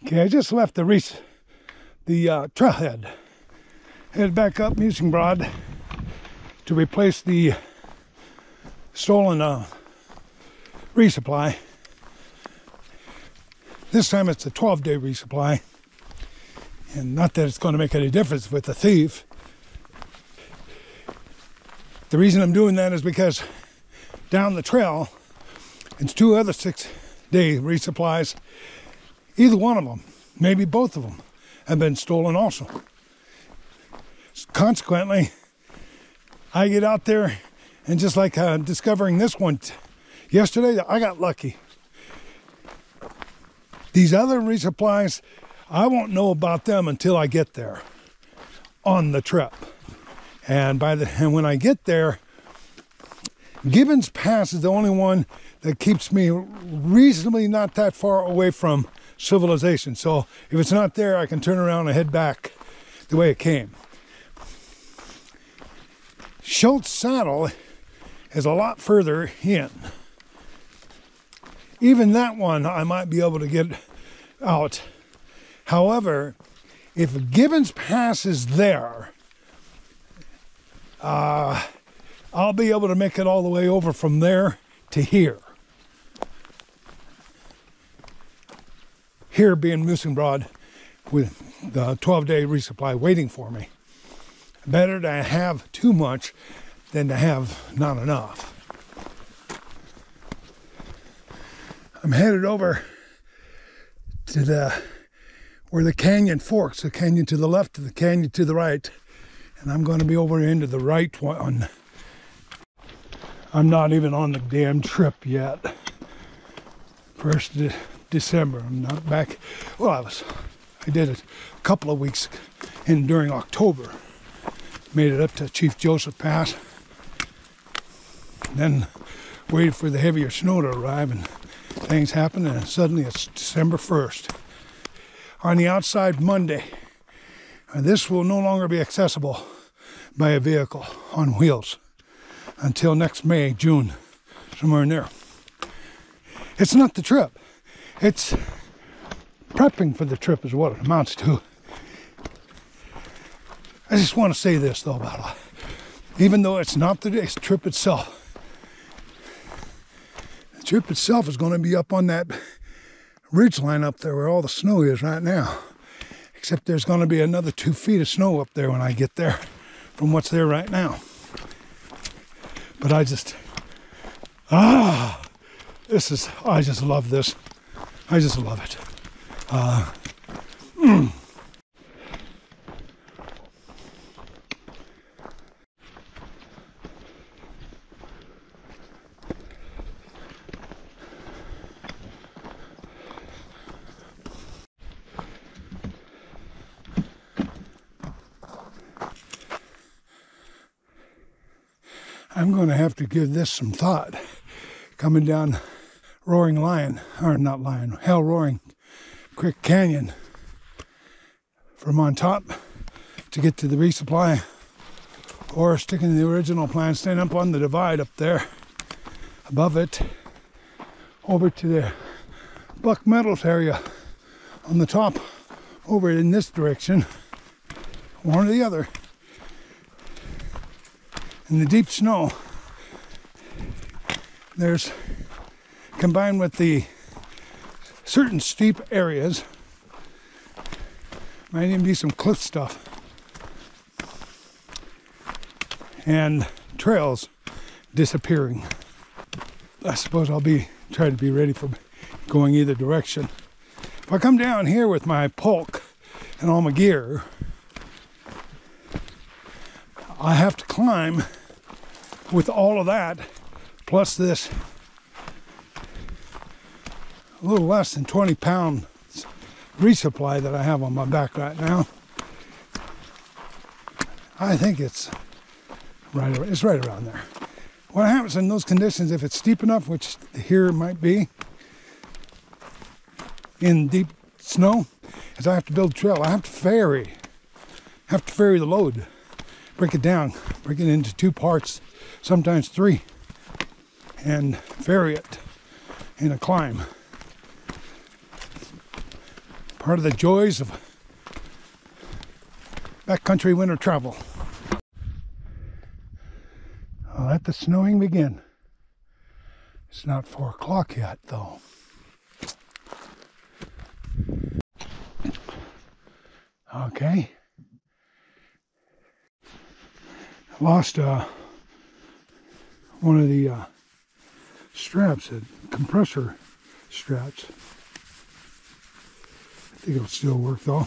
Okay, I just left the trailhead. Headed back up Mussigbrod to replace the stolen resupply. This time it's a 12-day resupply. And not that it's going to make any difference with the thief. The reason I'm doing that is because down the trail, it's 2 other 6-day resupplies. Either one of them, maybe both of them, have been stolen also. Consequently, I get out there and just like discovering this one yesterday, I got lucky. These other resupplies, I won't know about them until I get there on the trip. And when I get there, Gibbons Pass is the only one that keeps me reasonably not that far away from civilization. So if it's not there, I can turn around and head back the way it came. Schultz Saddle is a lot further in. Even that one I might be able to get out. However, if Gibbons Pass is there, I'll be able to make it all the way over from there to here. Here being Mussigbrod with the 12-day resupply waiting for me. Better to have too much than to have not enough. I'm headed over to where the canyon forks, the canyon to the left and the canyon to the right. And I'm going to be over into the right one. I'm not even on the damn trip yet. 1st of December. I'm not back. Well, I did it a couple of weeks during October. Made it up to Chief Joseph Pass. Then waited for the heavier snow to arrive and things happened, and suddenly it's December 1st. On the outside Monday. This will no longer be accessible by a vehicle on wheels until next May, June, somewhere in there. It's not the trip. It's prepping for the trip is what it amounts to. I just want to say this though about it. Even though it's not the trip itself, the trip itself is going to be up on that ridge line up there where all the snow is right now. Except there's going to be another 2 feet of snow up there when I get there from what's there right now. But I just love this. I just love it. I'm going to have to give this some thought. Coming down Hell Roaring Creek Canyon from on top to get to the resupply, or sticking to the original plan, staying up on the divide up there above it, over to the Buck Meadows area on the top, over in this direction, one or the other. In the deep snow, there's, combined with the certain steep areas, might even be some cliff stuff and trails disappearing. I suppose I'll try to be ready for going either direction. If I come down here with my polk and all my gear, I have to climb with all of that, plus this a little less than 20 pound resupply that I have on my back right now. I think it's right around there. What happens in those conditions, if it's steep enough, which here it might be, in deep snow, is I have to build a trail. I have to ferry the load, break it down, break it into 2 parts, sometimes 3, and ferry it in a climb. Part of the joys of backcountry winter travel. I'll let the snowing begin. It's not 4 o'clock yet, though. Okay. I lost one of the straps, the compressor straps. I think it'll still work though.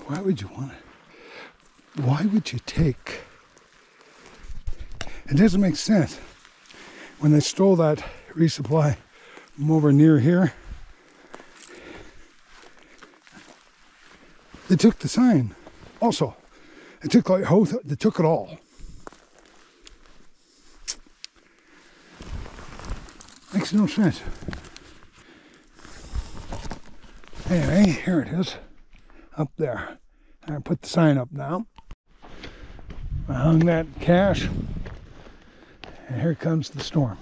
Why would you want it? Why would you take? It doesn't make sense. When they stole that resupply from over near here, they took the sign also. They took like they took it all. Makes no sense. Anyway, here it is. Up there. I put the sign up now. I hung that cache. And here comes the storm.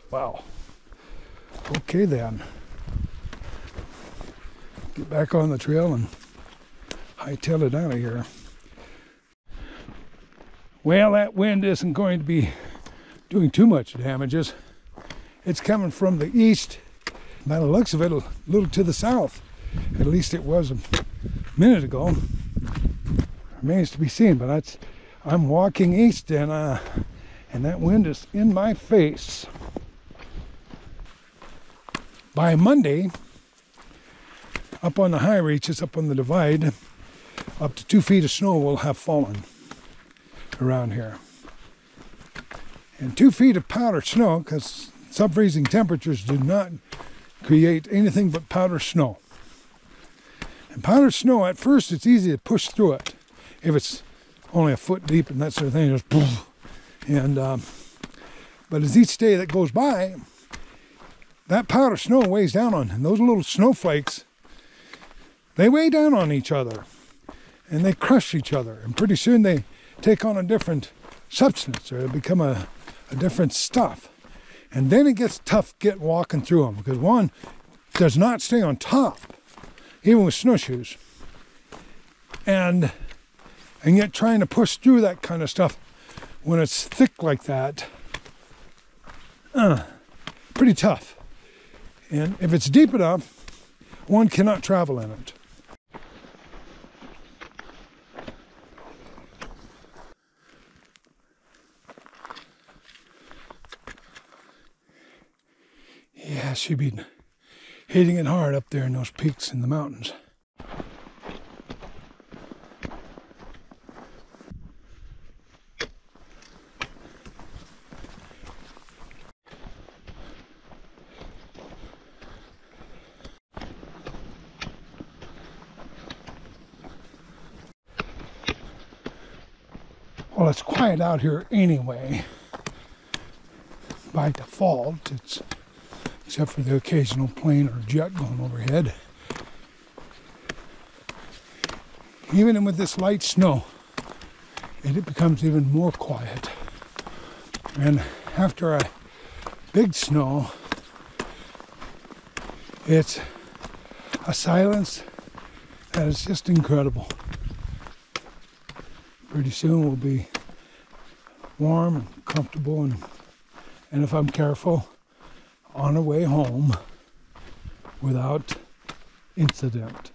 Wow. Okay then. Get back on the trail and hightail it out of here. Well, that wind isn't going to be doing too much damages. It's coming from the east. By the looks of it, a little to the south. At least it was a minute ago. Remains to be seen, but I'm walking east and that wind is in my face. By Monday, up on the high reaches, up on the divide, up to 2 feet of snow will have fallen around here. And 2 feet of powder snow, because sub-freezing temperatures do not create anything but powder snow. And powder snow, at first, it's easy to push through it. If it's only a foot deep and that sort of thing, just poof. And but as each day that goes by, that powder snow weighs down on, and those little snowflakes, they weigh down on each other, and they crush each other, and pretty soon they take on a different substance, or they become a different stuff. And then it gets tough walking through them, because one does not stay on top, even with snowshoes. And yet trying to push through that kind of stuff when it's thick like that, pretty tough. And if it's deep enough, one cannot travel in it. Yeah, she'd be hitting it hard up there in those peaks in the mountains. Well, it's quiet out here anyway. By default, it's except for the occasional plane or jet going overhead. Even with this light snow, it becomes even more quiet. And after a big snow, it's a silence that is just incredible. Pretty soon we'll be warm and comfortable, and if I'm careful, on our way home without incident.